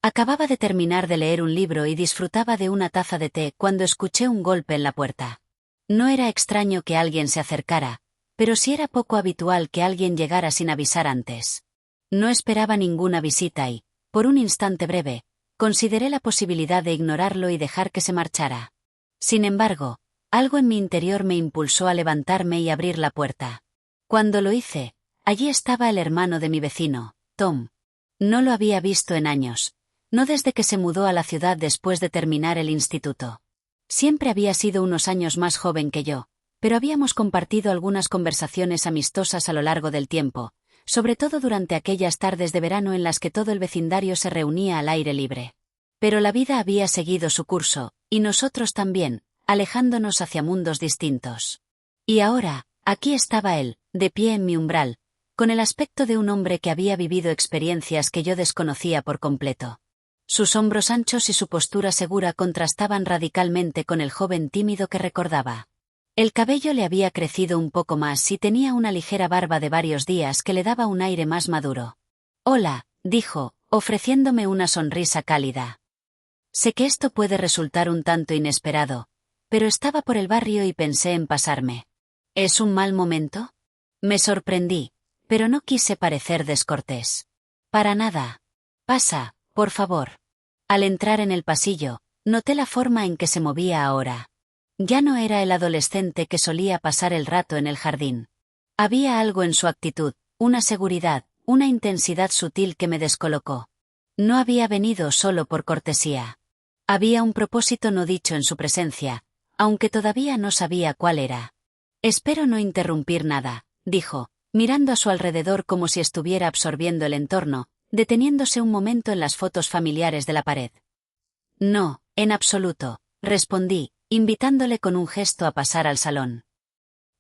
Acababa de terminar de leer un libro y disfrutaba de una taza de té cuando escuché un golpe en la puerta. No era extraño que alguien se acercara, pero sí era poco habitual que alguien llegara sin avisar antes. No esperaba ninguna visita y, por un instante breve, consideré la posibilidad de ignorarlo y dejar que se marchara. Sin embargo, algo en mi interior me impulsó a levantarme y abrir la puerta. Cuando lo hice, allí estaba el hermano de mi vecino, Tom. No lo había visto en años, no desde que se mudó a la ciudad después de terminar el instituto. Siempre había sido unos años más joven que yo, pero habíamos compartido algunas conversaciones amistosas a lo largo del tiempo, sobre todo durante aquellas tardes de verano en las que todo el vecindario se reunía al aire libre. Pero la vida había seguido su curso, y nosotros también, alejándonos hacia mundos distintos. Y ahora, aquí estaba él, de pie en mi umbral, con el aspecto de un hombre que había vivido experiencias que yo desconocía por completo. Sus hombros anchos y su postura segura contrastaban radicalmente con el joven tímido que recordaba. El cabello le había crecido un poco más y tenía una ligera barba de varios días que le daba un aire más maduro. «Hola», dijo, ofreciéndome una sonrisa cálida. Sé que esto puede resultar un tanto inesperado, pero estaba por el barrio y pensé en pasarme. ¿Es un mal momento? Me sorprendí, pero no quise parecer descortés. Para nada. Pasa, por favor. Al entrar en el pasillo, noté la forma en que se movía ahora. Ya no era el adolescente que solía pasar el rato en el jardín. Había algo en su actitud, una seguridad, una intensidad sutil que me descolocó. No había venido solo por cortesía. Había un propósito no dicho en su presencia, aunque todavía no sabía cuál era. «Espero no interrumpir nada», dijo, mirando a su alrededor como si estuviera absorbiendo el entorno, deteniéndose un momento en las fotos familiares de la pared. «No, en absoluto», respondí, invitándole con un gesto a pasar al salón.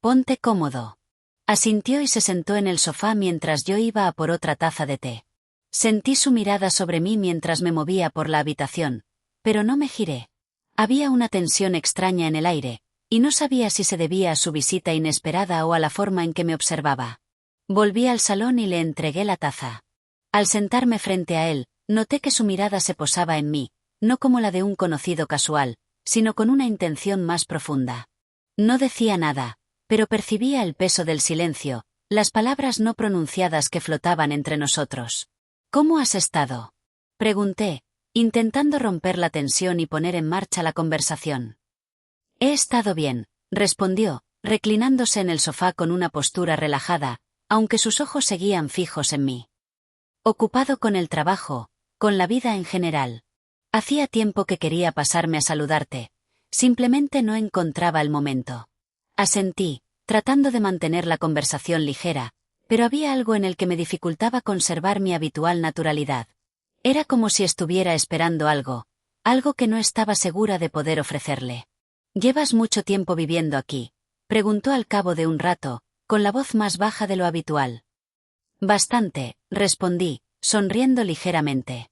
«Ponte cómodo». Asintió y se sentó en el sofá mientras yo iba a por otra taza de té. Sentí su mirada sobre mí mientras me movía por la habitación, pero no me giré. Había una tensión extraña en el aire, y no sabía si se debía a su visita inesperada o a la forma en que me observaba. Volví al salón y le entregué la taza. Al sentarme frente a él, noté que su mirada se posaba en mí, no como la de un conocido casual, sino con una intención más profunda. No decía nada, pero percibía el peso del silencio, las palabras no pronunciadas que flotaban entre nosotros. «¿Cómo has estado?», pregunté, intentando romper la tensión y poner en marcha la conversación. «He estado bien», respondió, reclinándose en el sofá con una postura relajada, aunque sus ojos seguían fijos en mí. «Ocupado con el trabajo, con la vida en general. Hacía tiempo que quería pasarme a saludarte, simplemente no encontraba el momento». Asentí, tratando de mantener la conversación ligera, pero había algo en el que me dificultaba conservar mi habitual naturalidad. Era como si estuviera esperando algo que no estaba segura de poder ofrecerle. «¿Llevas mucho tiempo viviendo aquí?», preguntó al cabo de un rato, con la voz más baja de lo habitual. «Bastante», respondí, sonriendo ligeramente.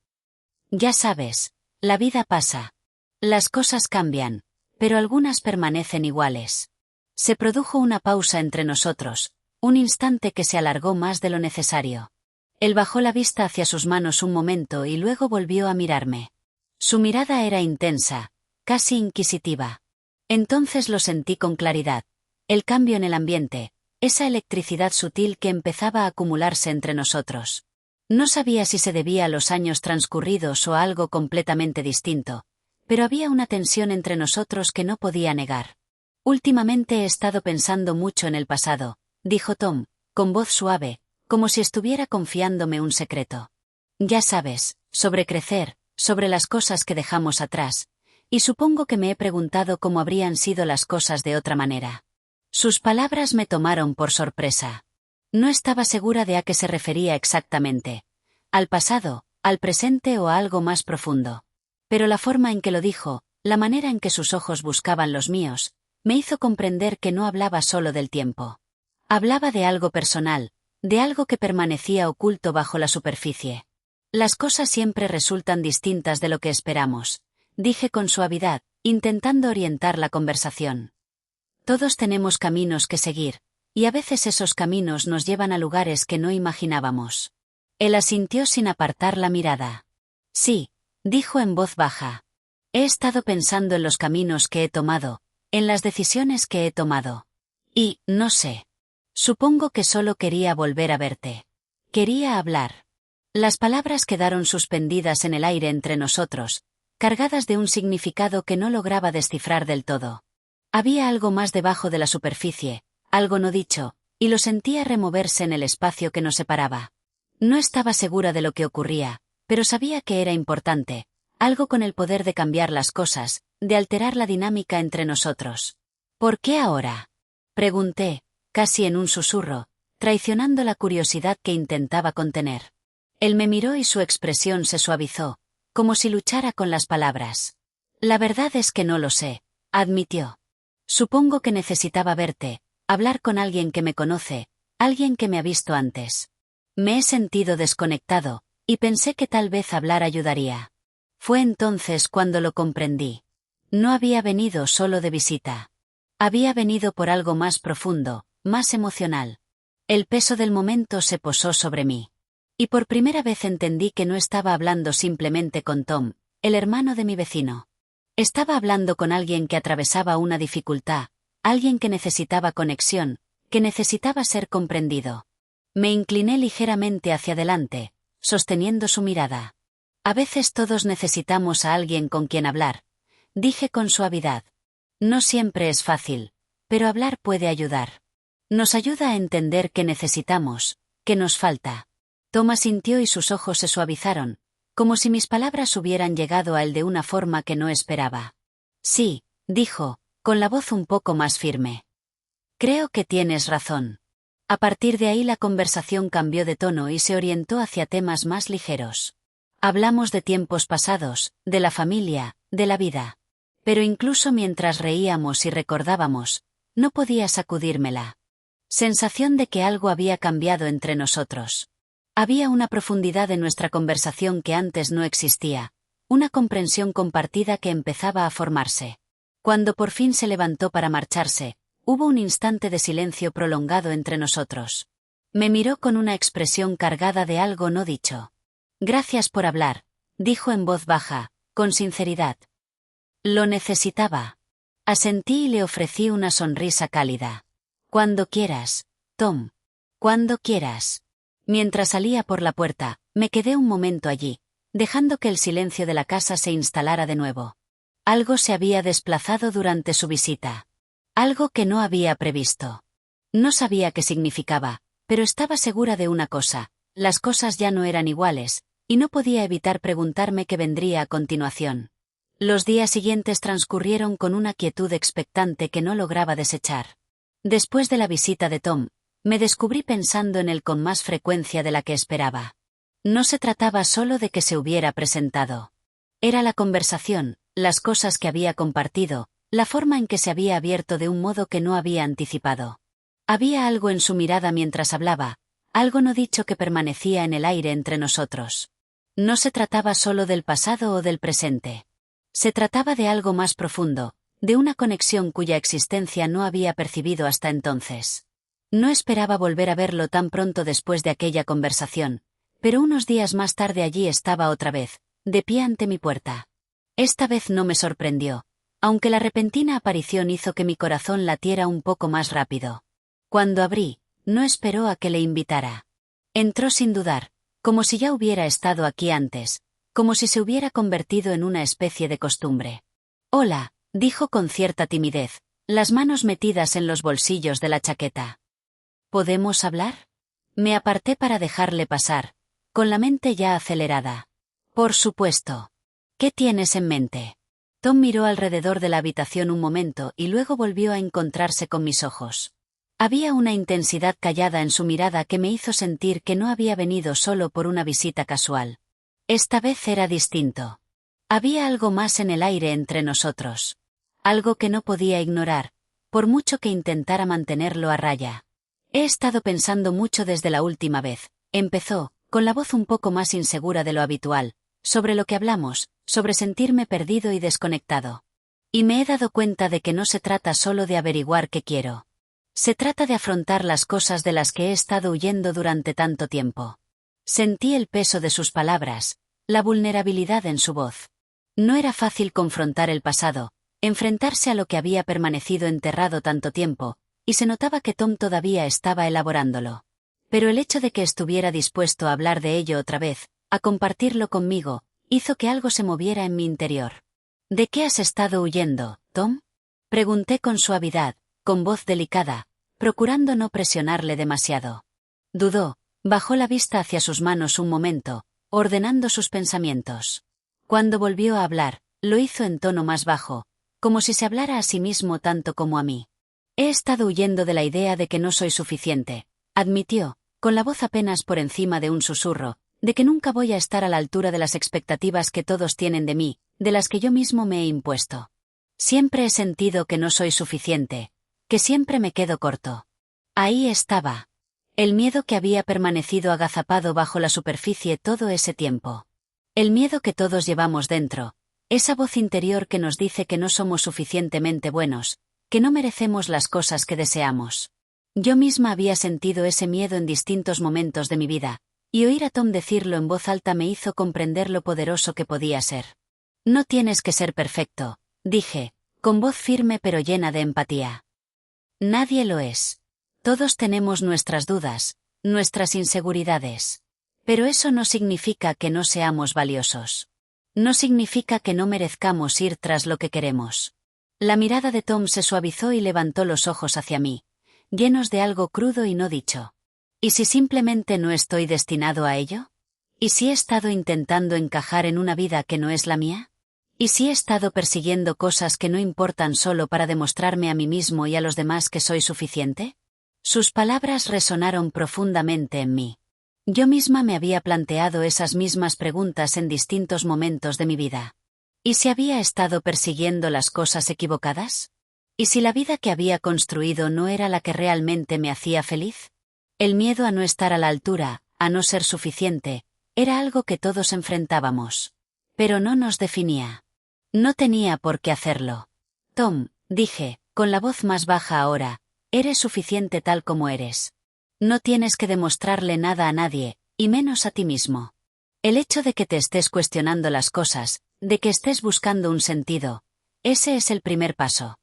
«Ya sabes, la vida pasa. Las cosas cambian, pero algunas permanecen iguales». Se produjo una pausa entre nosotros, un instante que se alargó más de lo necesario. Él bajó la vista hacia sus manos un momento y luego volvió a mirarme. Su mirada era intensa, casi inquisitiva. Entonces lo sentí con claridad. El cambio en el ambiente, esa electricidad sutil que empezaba a acumularse entre nosotros. No sabía si se debía a los años transcurridos o a algo completamente distinto, pero había una tensión entre nosotros que no podía negar. «Últimamente he estado pensando mucho en el pasado», dijo Tom, con voz suave, como si estuviera confiándome un secreto. «Ya sabes, sobre crecer, sobre las cosas que dejamos atrás, y supongo que me he preguntado cómo habrían sido las cosas de otra manera». Sus palabras me tomaron por sorpresa. No estaba segura de a qué se refería exactamente. Al pasado, al presente o a algo más profundo. Pero la forma en que lo dijo, la manera en que sus ojos buscaban los míos, me hizo comprender que no hablaba solo del tiempo. Hablaba de algo personal, de algo que permanecía oculto bajo la superficie. «Las cosas siempre resultan distintas de lo que esperamos», dije con suavidad, intentando orientar la conversación. «Todos tenemos caminos que seguir, y a veces esos caminos nos llevan a lugares que no imaginábamos». Él asintió sin apartar la mirada. «Sí, dijo en voz baja. He estado pensando en los caminos que he tomado, en las decisiones que he tomado. Y, no sé. Supongo que solo quería volver a verte. Quería hablar. Las palabras quedaron suspendidas en el aire entre nosotros, cargadas de un significado que no lograba descifrar del todo. Había algo más debajo de la superficie, algo no dicho, y lo sentía removerse en el espacio que nos separaba. No estaba segura de lo que ocurría, pero sabía que era importante, algo con el poder de cambiar las cosas, de alterar la dinámica entre nosotros. ¿Por qué ahora? Pregunté, casi en un susurro, traicionando la curiosidad que intentaba contener. Él me miró y su expresión se suavizó, como si luchara con las palabras. La verdad es que no lo sé, admitió. Supongo que necesitaba verte, hablar con alguien que me conoce, alguien que me ha visto antes. Me he sentido desconectado, y pensé que tal vez hablar ayudaría. Fue entonces cuando lo comprendí. No había venido solo de visita. Había venido por algo más profundo, más emocional. El peso del momento se posó sobre mí. Y por primera vez entendí que no estaba hablando simplemente con Tom, el hermano de mi vecino. Estaba hablando con alguien que atravesaba una dificultad, alguien que necesitaba conexión, que necesitaba ser comprendido. Me incliné ligeramente hacia adelante, sosteniendo su mirada. A veces todos necesitamos a alguien con quien hablar, dije con suavidad. No siempre es fácil, pero hablar puede ayudar. Nos ayuda a entender qué necesitamos, qué nos falta. Tom asintió y sus ojos se suavizaron, como si mis palabras hubieran llegado a él de una forma que no esperaba. Sí, dijo, con la voz un poco más firme. Creo que tienes razón. A partir de ahí la conversación cambió de tono y se orientó hacia temas más ligeros. Hablamos de tiempos pasados, de la familia, de la vida. Pero incluso mientras reíamos y recordábamos, no podía sacudírmela. Sensación de que algo había cambiado entre nosotros. Había una profundidad en nuestra conversación que antes no existía, una comprensión compartida que empezaba a formarse. Cuando por fin se levantó para marcharse, hubo un instante de silencio prolongado entre nosotros. Me miró con una expresión cargada de algo no dicho. Gracias por hablar, dijo en voz baja, con sinceridad. Lo necesitaba. Asentí y le ofrecí una sonrisa cálida. Cuando quieras, Tom. Cuando quieras. Mientras salía por la puerta, me quedé un momento allí, dejando que el silencio de la casa se instalara de nuevo. Algo se había desplazado durante su visita. Algo que no había previsto. No sabía qué significaba, pero estaba segura de una cosa, las cosas ya no eran iguales, y no podía evitar preguntarme qué vendría a continuación. Los días siguientes transcurrieron con una quietud expectante que no lograba desechar. Después de la visita de Tom, me descubrí pensando en él con más frecuencia de la que esperaba. No se trataba solo de que se hubiera presentado. Era la conversación, las cosas que había compartido, la forma en que se había abierto de un modo que no había anticipado. Había algo en su mirada mientras hablaba, algo no dicho que permanecía en el aire entre nosotros. No se trataba solo del pasado o del presente. Se trataba de algo más profundo, de una conexión cuya existencia no había percibido hasta entonces. No esperaba volver a verlo tan pronto después de aquella conversación, pero unos días más tarde allí estaba otra vez, de pie ante mi puerta. Esta vez no me sorprendió, aunque la repentina aparición hizo que mi corazón latiera un poco más rápido. Cuando abrí, no esperó a que le invitara. Entró sin dudar, como si ya hubiera estado aquí antes, como si se hubiera convertido en una especie de costumbre. Hola, dijo con cierta timidez, las manos metidas en los bolsillos de la chaqueta. ¿Podemos hablar? Me aparté para dejarle pasar, con la mente ya acelerada. Por supuesto. ¿Qué tienes en mente? Tom miró alrededor de la habitación un momento y luego volvió a encontrarse con mis ojos. Había una intensidad callada en su mirada que me hizo sentir que no había venido solo por una visita casual. Esta vez era distinto. Había algo más en el aire entre nosotros. Algo que no podía ignorar, por mucho que intentara mantenerlo a raya. He estado pensando mucho desde la última vez, empezó, con la voz un poco más insegura de lo habitual, sobre lo que hablamos, sobre sentirme perdido y desconectado. Y me he dado cuenta de que no se trata solo de averiguar qué quiero. Se trata de afrontar las cosas de las que he estado huyendo durante tanto tiempo. Sentí el peso de sus palabras, la vulnerabilidad en su voz. No era fácil confrontar el pasado, enfrentarse a lo que había permanecido enterrado tanto tiempo, y se notaba que Tom todavía estaba elaborándolo. Pero el hecho de que estuviera dispuesto a hablar de ello otra vez, a compartirlo conmigo, hizo que algo se moviera en mi interior. ¿De qué has estado huyendo, Tom? Pregunté con suavidad, con voz delicada, procurando no presionarle demasiado. Dudó, bajó la vista hacia sus manos un momento, ordenando sus pensamientos. Cuando volvió a hablar, lo hizo en tono más bajo, como si se hablara a sí mismo tanto como a mí. He estado huyendo de la idea de que no soy suficiente, admitió, con la voz apenas por encima de un susurro, de que nunca voy a estar a la altura de las expectativas que todos tienen de mí, de las que yo mismo me he impuesto. Siempre he sentido que no soy suficiente, que siempre me quedo corto. Ahí estaba. El miedo que había permanecido agazapado bajo la superficie todo ese tiempo. El miedo que todos llevamos dentro, esa voz interior que nos dice que no somos suficientemente buenos, que no merecemos las cosas que deseamos. Yo misma había sentido ese miedo en distintos momentos de mi vida, y oír a Tom decirlo en voz alta me hizo comprender lo poderoso que podía ser. No tienes que ser perfecto, dije, con voz firme pero llena de empatía. Nadie lo es. Todos tenemos nuestras dudas, nuestras inseguridades. Pero eso no significa que no seamos valiosos. No significa que no merezcamos ir tras lo que queremos. La mirada de Tom se suavizó y levantó los ojos hacia mí, llenos de algo crudo y no dicho. ¿Y si simplemente no estoy destinado a ello? ¿Y si he estado intentando encajar en una vida que no es la mía? ¿Y si he estado persiguiendo cosas que no importan solo para demostrarme a mí mismo y a los demás que soy suficiente? Sus palabras resonaron profundamente en mí. Yo misma me había planteado esas mismas preguntas en distintos momentos de mi vida. ¿Y si había estado persiguiendo las cosas equivocadas? ¿Y si la vida que había construido no era la que realmente me hacía feliz? El miedo a no estar a la altura, a no ser suficiente, era algo que todos enfrentábamos. Pero no nos definía. No tenía por qué hacerlo. Tom, dije, con la voz más baja ahora, eres suficiente tal como eres. No tienes que demostrarle nada a nadie, y menos a ti mismo. El hecho de que te estés cuestionando las cosas, de que estés buscando un sentido, ese es el primer paso.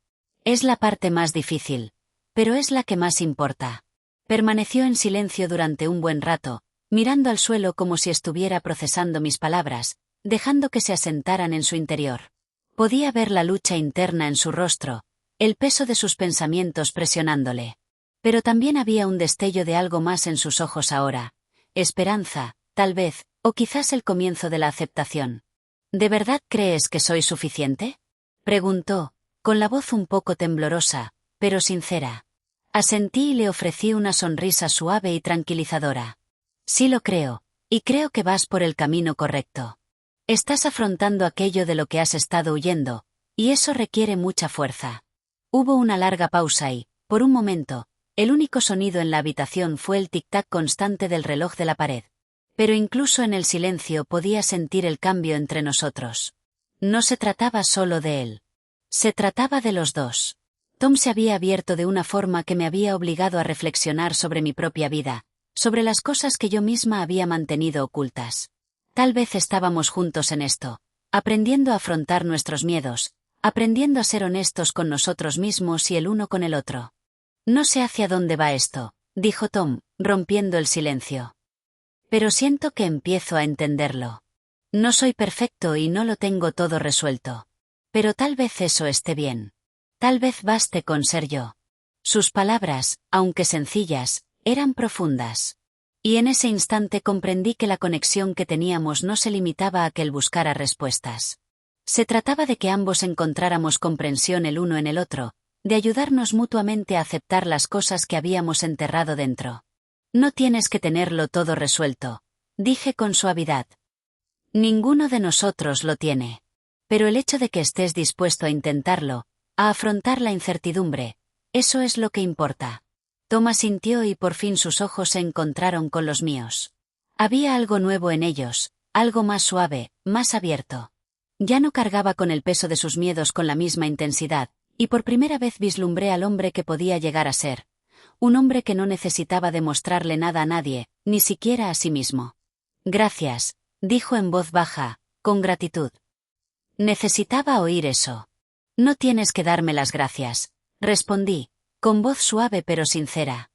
Es la parte más difícil, pero es la que más importa. Permaneció en silencio durante un buen rato, mirando al suelo como si estuviera procesando mis palabras, dejando que se asentaran en su interior. Podía ver la lucha interna en su rostro, el peso de sus pensamientos presionándole. Pero también había un destello de algo más en sus ojos ahora. Esperanza, tal vez, o quizás el comienzo de la aceptación. ¿De verdad crees que soy suficiente? Preguntó, con la voz un poco temblorosa, pero sincera. Asentí y le ofrecí una sonrisa suave y tranquilizadora. Sí lo creo, y creo que vas por el camino correcto. Estás afrontando aquello de lo que has estado huyendo, y eso requiere mucha fuerza. Hubo una larga pausa y, por un momento, el único sonido en la habitación fue el tic-tac constante del reloj de la pared. Pero incluso en el silencio podía sentir el cambio entre nosotros. No se trataba solo de él. Se trataba de los dos. Tom se había abierto de una forma que me había obligado a reflexionar sobre mi propia vida, sobre las cosas que yo misma había mantenido ocultas. Tal vez estábamos juntos en esto, aprendiendo a afrontar nuestros miedos, aprendiendo a ser honestos con nosotros mismos y el uno con el otro. No sé hacia dónde va esto, dijo Tom, rompiendo el silencio. Pero siento que empiezo a entenderlo. No soy perfecto y no lo tengo todo resuelto. Pero tal vez eso esté bien. Tal vez baste con ser yo. Sus palabras, aunque sencillas, eran profundas. Y en ese instante comprendí que la conexión que teníamos no se limitaba a que él buscara respuestas. Se trataba de que ambos encontráramos comprensión el uno en el otro, de ayudarnos mutuamente a aceptar las cosas que habíamos enterrado dentro. No tienes que tenerlo todo resuelto, dije con suavidad. Ninguno de nosotros lo tiene. Pero el hecho de que estés dispuesto a intentarlo, a afrontar la incertidumbre, eso es lo que importa. Tom asintió y por fin sus ojos se encontraron con los míos. Había algo nuevo en ellos, algo más suave, más abierto. Ya no cargaba con el peso de sus miedos con la misma intensidad, y por primera vez vislumbré al hombre que podía llegar a ser. Un hombre que no necesitaba demostrarle nada a nadie, ni siquiera a sí mismo. Gracias, dijo en voz baja, con gratitud. Necesitaba oír eso. No tienes que darme las gracias, respondí, con voz suave pero sincera.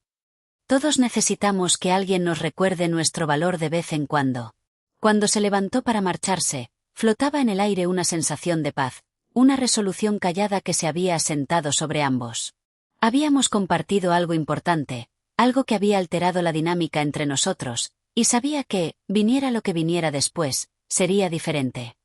Todos necesitamos que alguien nos recuerde nuestro valor de vez en cuando. Cuando se levantó para marcharse, flotaba en el aire una sensación de paz, una resolución callada que se había asentado sobre ambos. Habíamos compartido algo importante, algo que había alterado la dinámica entre nosotros, y sabía que, viniera lo que viniera después, sería diferente.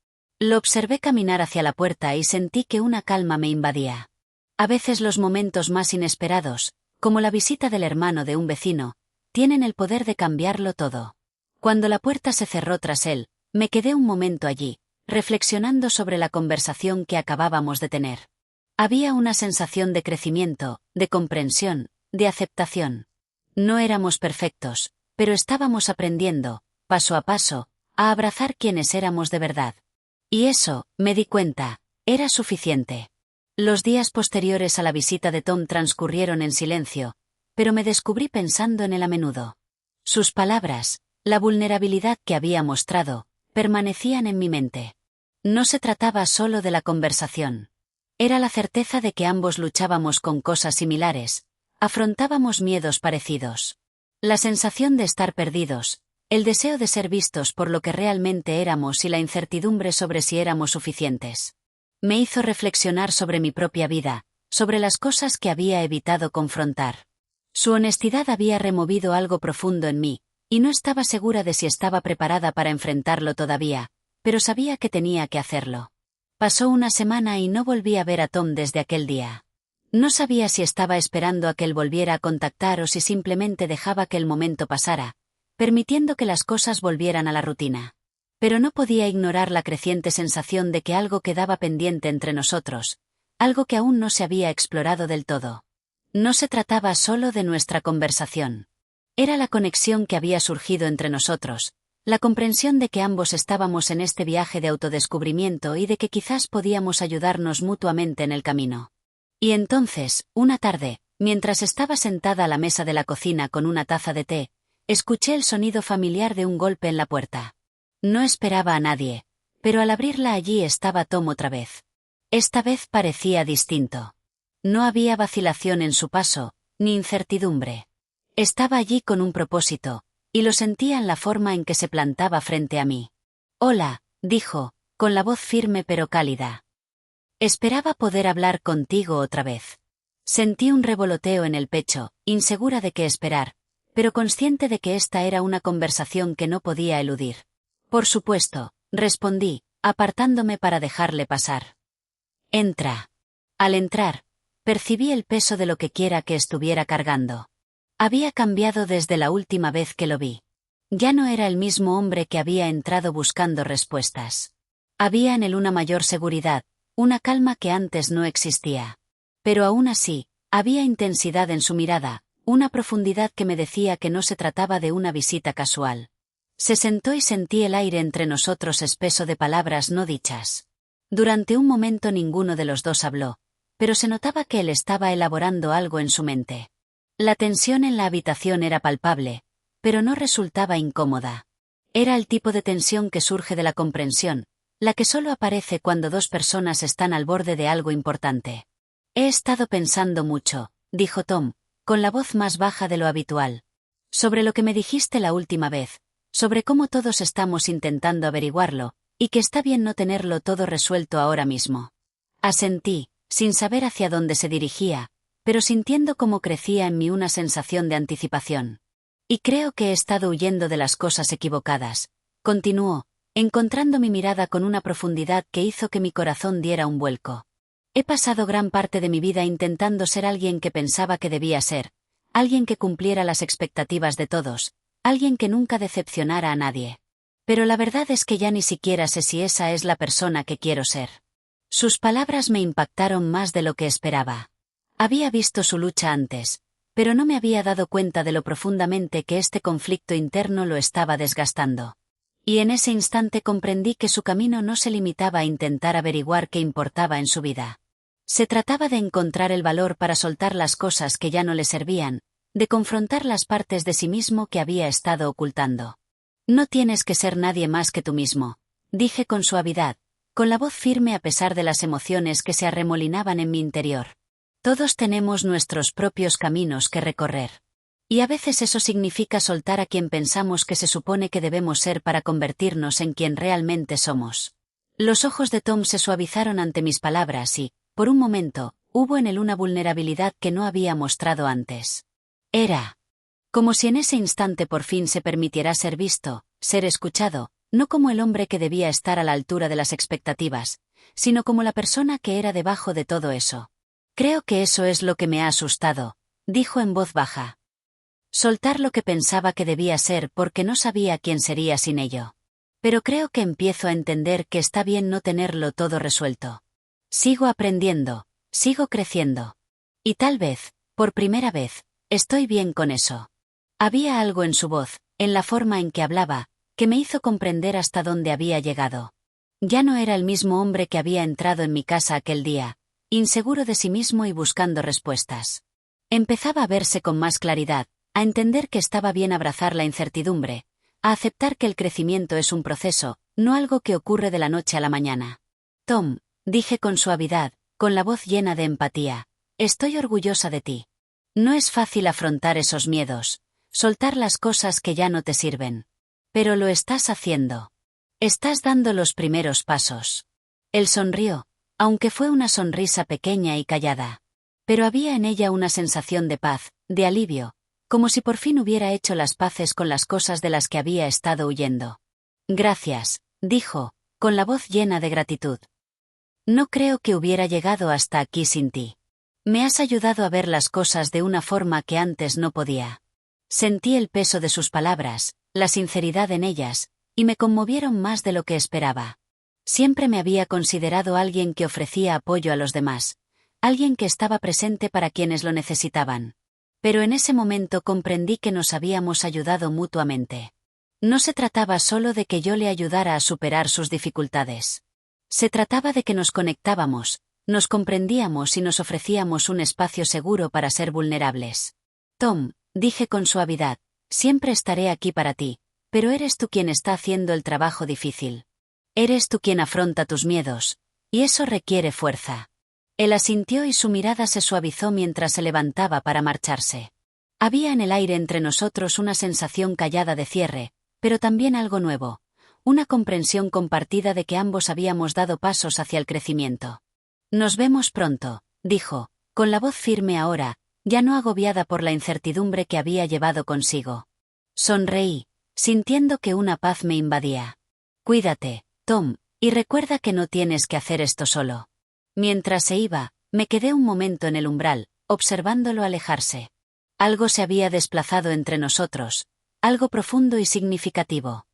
Lo observé caminar hacia la puerta y sentí que una calma me invadía. A veces los momentos más inesperados, como la visita del hermano de un vecino, tienen el poder de cambiarlo todo. Cuando la puerta se cerró tras él, me quedé un momento allí, reflexionando sobre la conversación que acabábamos de tener. Había una sensación de crecimiento, de comprensión, de aceptación. No éramos perfectos, pero estábamos aprendiendo, paso a paso, a abrazar quienes éramos de verdad. Y eso, me di cuenta, era suficiente. Los días posteriores a la visita de Tom transcurrieron en silencio, pero me descubrí pensando en él a menudo. Sus palabras, la vulnerabilidad que había mostrado, permanecían en mi mente. No se trataba solo de la conversación. Era la certeza de que ambos luchábamos con cosas similares, afrontábamos miedos parecidos. La sensación de estar perdidos, el deseo de ser vistos por lo que realmente éramos y la incertidumbre sobre si éramos suficientes. Me hizo reflexionar sobre mi propia vida, sobre las cosas que había evitado confrontar. Su honestidad había removido algo profundo en mí, y no estaba segura de si estaba preparada para enfrentarlo todavía, pero sabía que tenía que hacerlo. Pasó una semana y no volví a ver a Tom desde aquel día. No sabía si estaba esperando a que él volviera a contactar o si simplemente dejaba que el momento pasara, permitiendo que las cosas volvieran a la rutina. Pero no podía ignorar la creciente sensación de que algo quedaba pendiente entre nosotros, algo que aún no se había explorado del todo. No se trataba solo de nuestra conversación. Era la conexión que había surgido entre nosotros, la comprensión de que ambos estábamos en este viaje de autodescubrimiento y de que quizás podíamos ayudarnos mutuamente en el camino. Y entonces, una tarde, mientras estaba sentada a la mesa de la cocina con una taza de té, escuché el sonido familiar de un golpe en la puerta. No esperaba a nadie, pero al abrirla allí estaba Tom otra vez. Esta vez parecía distinto. No había vacilación en su paso, ni incertidumbre. Estaba allí con un propósito, y lo sentía en la forma en que se plantaba frente a mí. «Hola», dijo, con la voz firme pero cálida. «Esperaba poder hablar contigo otra vez». Sentí un revoloteo en el pecho, insegura de qué esperar, pero consciente de que esta era una conversación que no podía eludir. «Por supuesto», respondí, apartándome para dejarle pasar. «Entra». Al entrar, percibí el peso de lo que quiera que estuviera cargando. Había cambiado desde la última vez que lo vi. Ya no era el mismo hombre que había entrado buscando respuestas. Había en él una mayor seguridad, una calma que antes no existía. Pero aún así, había intensidad en su mirada, una profundidad que me decía que no se trataba de una visita casual. Se sentó y sentí el aire entre nosotros espeso de palabras no dichas. Durante un momento ninguno de los dos habló, pero se notaba que él estaba elaborando algo en su mente. La tensión en la habitación era palpable, pero no resultaba incómoda. Era el tipo de tensión que surge de la comprensión, la que solo aparece cuando dos personas están al borde de algo importante. «He estado pensando mucho», dijo Tom, con la voz más baja de lo habitual. «Sobre lo que me dijiste la última vez, sobre cómo todos estamos intentando averiguarlo, y que está bien no tenerlo todo resuelto ahora mismo». Asentí, sin saber hacia dónde se dirigía, pero sintiendo cómo crecía en mí una sensación de anticipación. «Y creo que he estado huyendo de las cosas equivocadas», continuó, encontrando mi mirada con una profundidad que hizo que mi corazón diera un vuelco. «He pasado gran parte de mi vida intentando ser alguien que pensaba que debía ser, alguien que cumpliera las expectativas de todos, alguien que nunca decepcionara a nadie. Pero la verdad es que ya ni siquiera sé si esa es la persona que quiero ser». Sus palabras me impactaron más de lo que esperaba. Había visto su lucha antes, pero no me había dado cuenta de lo profundamente que este conflicto interno lo estaba desgastando. Y en ese instante comprendí que su camino no se limitaba a intentar averiguar qué importaba en su vida. Se trataba de encontrar el valor para soltar las cosas que ya no le servían, de confrontar las partes de sí mismo que había estado ocultando. No tienes que ser nadie más que tú mismo, dije con suavidad, con la voz firme a pesar de las emociones que se arremolinaban en mi interior. Todos tenemos nuestros propios caminos que recorrer. Y a veces eso significa soltar a quien pensamos que se supone que debemos ser para convertirnos en quien realmente somos. Los ojos de Tom se suavizaron ante mis palabras y, por un momento, hubo en él una vulnerabilidad que no había mostrado antes. Era como si en ese instante por fin se permitiera ser visto, ser escuchado, no como el hombre que debía estar a la altura de las expectativas, sino como la persona que era debajo de todo eso. Creo que eso es lo que me ha asustado, dijo en voz baja. Soltar lo que pensaba que debía ser porque no sabía quién sería sin ello. Pero creo que empiezo a entender que está bien no tenerlo todo resuelto. Sigo aprendiendo, sigo creciendo. Y tal vez, por primera vez, estoy bien con eso. Había algo en su voz, en la forma en que hablaba, que me hizo comprender hasta dónde había llegado. Ya no era el mismo hombre que había entrado en mi casa aquel día, inseguro de sí mismo y buscando respuestas. Empezaba a verse con más claridad, a entender que estaba bien abrazar la incertidumbre, a aceptar que el crecimiento es un proceso, no algo que ocurre de la noche a la mañana. Tom, dije con suavidad, con la voz llena de empatía, estoy orgullosa de ti. No es fácil afrontar esos miedos, soltar las cosas que ya no te sirven. Pero lo estás haciendo. Estás dando los primeros pasos. Él sonrió, aunque fue una sonrisa pequeña y callada. Pero había en ella una sensación de paz, de alivio, como si por fin hubiera hecho las paces con las cosas de las que había estado huyendo. Gracias, dijo, con la voz llena de gratitud. No creo que hubiera llegado hasta aquí sin ti. Me has ayudado a ver las cosas de una forma que antes no podía. Sentí el peso de sus palabras, la sinceridad en ellas, y me conmovieron más de lo que esperaba. Siempre me había considerado alguien que ofrecía apoyo a los demás, alguien que estaba presente para quienes lo necesitaban. Pero en ese momento comprendí que nos habíamos ayudado mutuamente. No se trataba solo de que yo le ayudara a superar sus dificultades. Se trataba de que nos conectábamos, nos comprendíamos y nos ofrecíamos un espacio seguro para ser vulnerables. Tom, dije con suavidad, siempre estaré aquí para ti, pero eres tú quien está haciendo el trabajo difícil. Eres tú quien afronta tus miedos, y eso requiere fuerza. Él asintió y su mirada se suavizó mientras se levantaba para marcharse. Había en el aire entre nosotros una sensación callada de cierre, pero también algo nuevo, una comprensión compartida de que ambos habíamos dado pasos hacia el crecimiento. Nos vemos pronto, dijo, con la voz firme ahora, ya no agobiada por la incertidumbre que había llevado consigo. Sonreí, sintiendo que una paz me invadía. Cuídate, Tom, y recuerda que no tienes que hacer esto solo. Mientras se iba, me quedé un momento en el umbral, observándolo alejarse. Algo se había desplazado entre nosotros, algo profundo y significativo.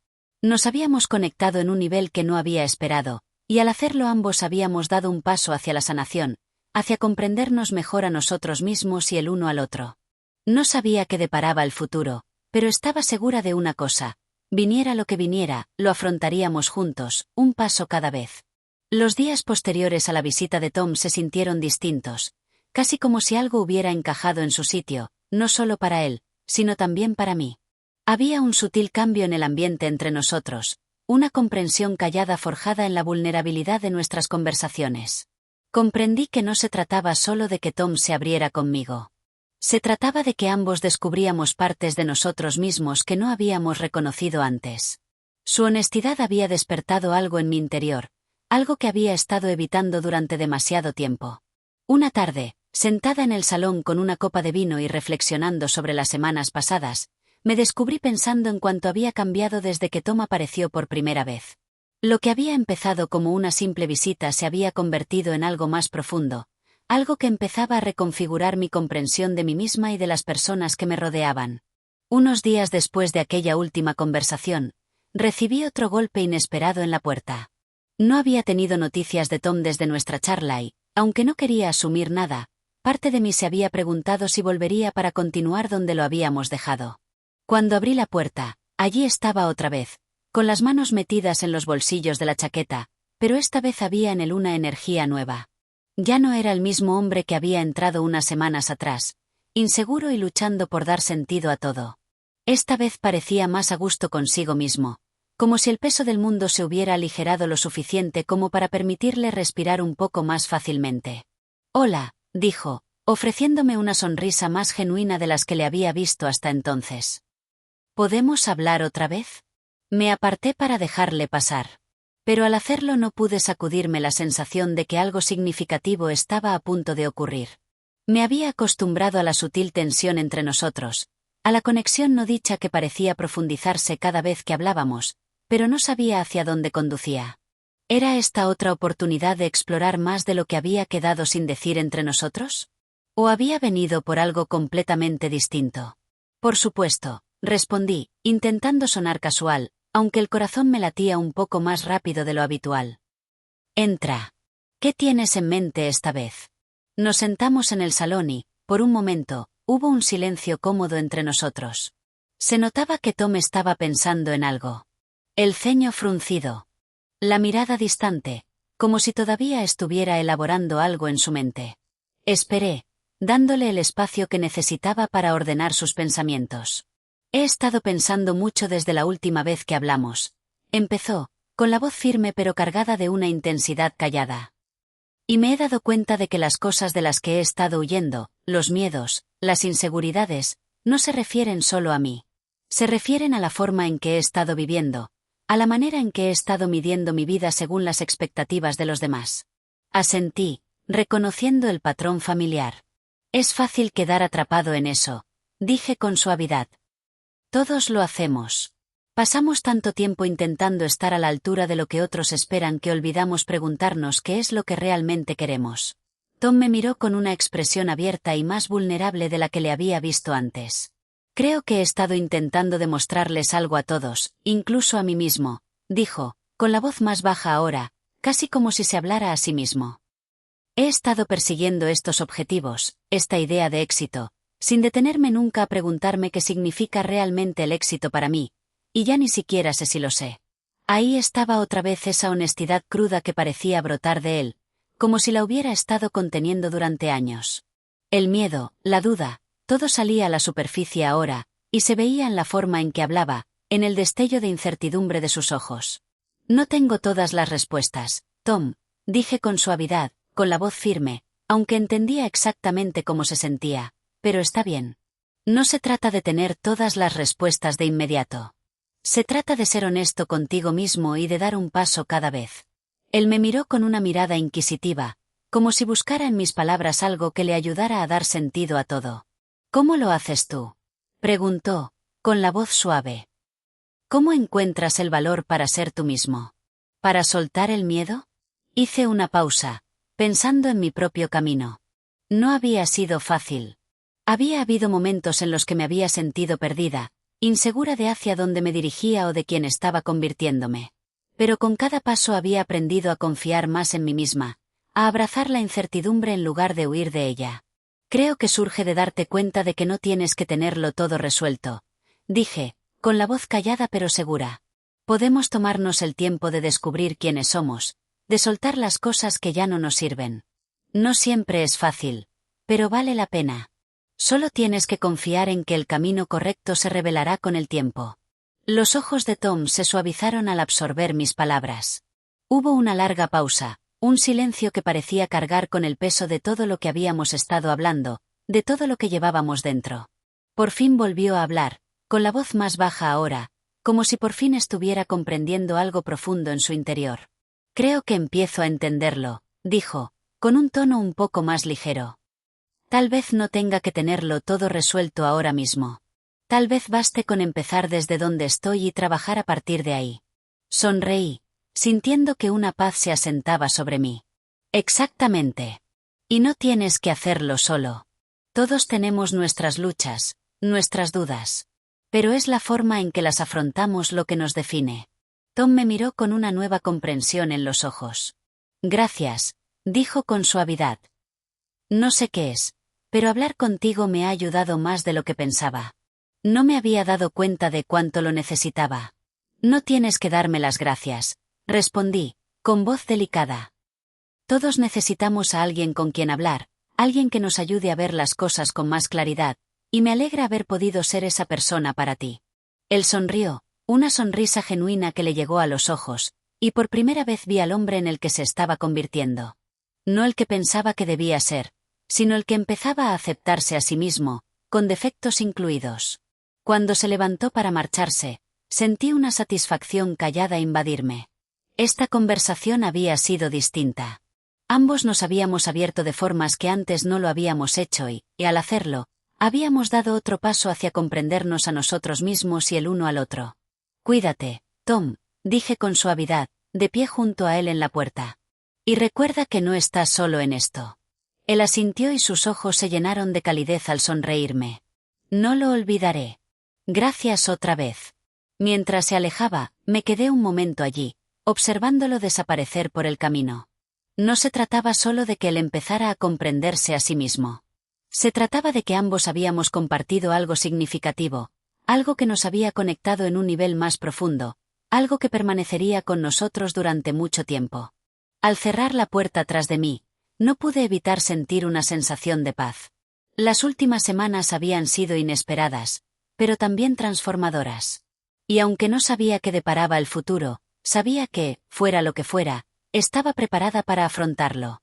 Nos habíamos conectado en un nivel que no había esperado, y al hacerlo ambos habíamos dado un paso hacia la sanación, hacia comprendernos mejor a nosotros mismos y el uno al otro. No sabía qué deparaba el futuro, pero estaba segura de una cosa: viniera lo que viniera, lo afrontaríamos juntos, un paso cada vez. Los días posteriores a la visita de Tom se sintieron distintos, casi como si algo hubiera encajado en su sitio, no solo para él, sino también para mí. Había un sutil cambio en el ambiente entre nosotros, una comprensión callada forjada en la vulnerabilidad de nuestras conversaciones. Comprendí que no se trataba solo de que Tom se abriera conmigo. Se trataba de que ambos descubríamos partes de nosotros mismos que no habíamos reconocido antes. Su honestidad había despertado algo en mi interior, algo que había estado evitando durante demasiado tiempo. Una tarde, sentada en el salón con una copa de vino y reflexionando sobre las semanas pasadas, me descubrí pensando en cuánto había cambiado desde que Tom apareció por primera vez. Lo que había empezado como una simple visita se había convertido en algo más profundo, algo que empezaba a reconfigurar mi comprensión de mí misma y de las personas que me rodeaban. Unos días después de aquella última conversación, recibí otro golpe inesperado en la puerta. No había tenido noticias de Tom desde nuestra charla y, aunque no quería asumir nada, parte de mí se había preguntado si volvería para continuar donde lo habíamos dejado. Cuando abrí la puerta, allí estaba otra vez, con las manos metidas en los bolsillos de la chaqueta, pero esta vez había en él una energía nueva. Ya no era el mismo hombre que había entrado unas semanas atrás, inseguro y luchando por dar sentido a todo. Esta vez parecía más a gusto consigo mismo, como si el peso del mundo se hubiera aligerado lo suficiente como para permitirle respirar un poco más fácilmente. «Hola», dijo, ofreciéndome una sonrisa más genuina de las que le había visto hasta entonces. «¿Podemos hablar otra vez?» Me aparté para dejarle pasar. Pero al hacerlo no pude sacudirme la sensación de que algo significativo estaba a punto de ocurrir. Me había acostumbrado a la sutil tensión entre nosotros, a la conexión no dicha que parecía profundizarse cada vez que hablábamos, pero no sabía hacia dónde conducía. ¿Era esta otra oportunidad de explorar más de lo que había quedado sin decir entre nosotros? ¿O había venido por algo completamente distinto? Por supuesto, respondí, intentando sonar casual, aunque el corazón me latía un poco más rápido de lo habitual. «Entra. ¿Qué tienes en mente esta vez?» Nos sentamos en el salón y, por un momento, hubo un silencio cómodo entre nosotros. Se notaba que Tom estaba pensando en algo. El ceño fruncido. La mirada distante, como si todavía estuviera elaborando algo en su mente. Esperé, dándole el espacio que necesitaba para ordenar sus pensamientos. «He estado pensando mucho desde la última vez que hablamos», empezó, con la voz firme pero cargada de una intensidad callada. «Y me he dado cuenta de que las cosas de las que he estado huyendo, los miedos, las inseguridades, no se refieren solo a mí. Se refieren a la forma en que he estado viviendo, a la manera en que he estado midiendo mi vida según las expectativas de los demás». Asentí, reconociendo el patrón familiar. «Es fácil quedar atrapado en eso», dije con suavidad. «Todos lo hacemos. Pasamos tanto tiempo intentando estar a la altura de lo que otros esperan que olvidamos preguntarnos qué es lo que realmente queremos». Tom me miró con una expresión abierta y más vulnerable de la que le había visto antes. «Creo que he estado intentando demostrarles algo a todos, incluso a mí mismo», dijo, con la voz más baja ahora, casi como si se hablara a sí mismo. «He estado persiguiendo estos objetivos, esta idea de éxito, sin detenerme nunca a preguntarme qué significa realmente el éxito para mí, y ya ni siquiera sé si lo sé». Ahí estaba otra vez esa honestidad cruda que parecía brotar de él, como si la hubiera estado conteniendo durante años. El miedo, la duda, todo salía a la superficie ahora, y se veía en la forma en que hablaba, en el destello de incertidumbre de sus ojos. «No tengo todas las respuestas, Tom», dije con suavidad, con la voz firme, aunque entendía exactamente cómo se sentía. «Pero está bien. No se trata de tener todas las respuestas de inmediato. Se trata de ser honesto contigo mismo y de dar un paso cada vez». Él me miró con una mirada inquisitiva, como si buscara en mis palabras algo que le ayudara a dar sentido a todo. «¿Cómo lo haces tú?», preguntó, con la voz suave. «¿Cómo encuentras el valor para ser tú mismo? ¿Para soltar el miedo?». Hice una pausa, pensando en mi propio camino. No había sido fácil. Había habido momentos en los que me había sentido perdida, insegura de hacia dónde me dirigía o de quién estaba convirtiéndome. Pero con cada paso había aprendido a confiar más en mí misma, a abrazar la incertidumbre en lugar de huir de ella. «Creo que surge de darte cuenta de que no tienes que tenerlo todo resuelto», dije, con la voz callada pero segura. «Podemos tomarnos el tiempo de descubrir quiénes somos, de soltar las cosas que ya no nos sirven. No siempre es fácil, pero vale la pena. Solo tienes que confiar en que el camino correcto se revelará con el tiempo». Los ojos de Tom se suavizaron al absorber mis palabras. Hubo una larga pausa, un silencio que parecía cargar con el peso de todo lo que habíamos estado hablando, de todo lo que llevábamos dentro. Por fin volvió a hablar, con la voz más baja ahora, como si por fin estuviera comprendiendo algo profundo en su interior. «Creo que empiezo a entenderlo», dijo, con un tono un poco más ligero. «Tal vez no tenga que tenerlo todo resuelto ahora mismo. Tal vez baste con empezar desde donde estoy y trabajar a partir de ahí». Sonreí, sintiendo que una paz se asentaba sobre mí. «Exactamente. Y no tienes que hacerlo solo. Todos tenemos nuestras luchas, nuestras dudas. Pero es la forma en que las afrontamos lo que nos define». Tom me miró con una nueva comprensión en los ojos. «Gracias», dijo con suavidad. «No sé qué es, pero hablar contigo me ha ayudado más de lo que pensaba. No me había dado cuenta de cuánto lo necesitaba». «No tienes que darme las gracias», respondí, con voz delicada. «Todos necesitamos a alguien con quien hablar, alguien que nos ayude a ver las cosas con más claridad, Y me alegra haber podido ser esa persona para ti. Él sonrió, una sonrisa genuina que le llegó a los ojos, y por primera vez vi al hombre en el que se estaba convirtiendo. No el que pensaba que debía ser, sino el que empezaba a aceptarse a sí mismo, con defectos incluidos. Cuando se levantó para marcharse, sentí una satisfacción callada invadirme. Esta conversación había sido distinta. Ambos nos habíamos abierto de formas que antes no lo habíamos hecho y al hacerlo, habíamos dado otro paso hacia comprendernos a nosotros mismos y el uno al otro. Cuídate, Tom, dije con suavidad, de pie junto a él en la puerta. Y recuerda que no estás solo en esto. Él asintió y sus ojos se llenaron de calidez al sonreírme. No lo olvidaré. Gracias otra vez. Mientras se alejaba, me quedé un momento allí, observándolo desaparecer por el camino. No se trataba solo de que él empezara a comprenderse a sí mismo. Se trataba de que ambos habíamos compartido algo significativo, algo que nos había conectado en un nivel más profundo, algo que permanecería con nosotros durante mucho tiempo. Al cerrar la puerta tras de mí, no pude evitar sentir una sensación de paz. Las últimas semanas habían sido inesperadas, pero también transformadoras. Y aunque no sabía qué deparaba el futuro, sabía que, fuera lo que fuera, estaba preparada para afrontarlo.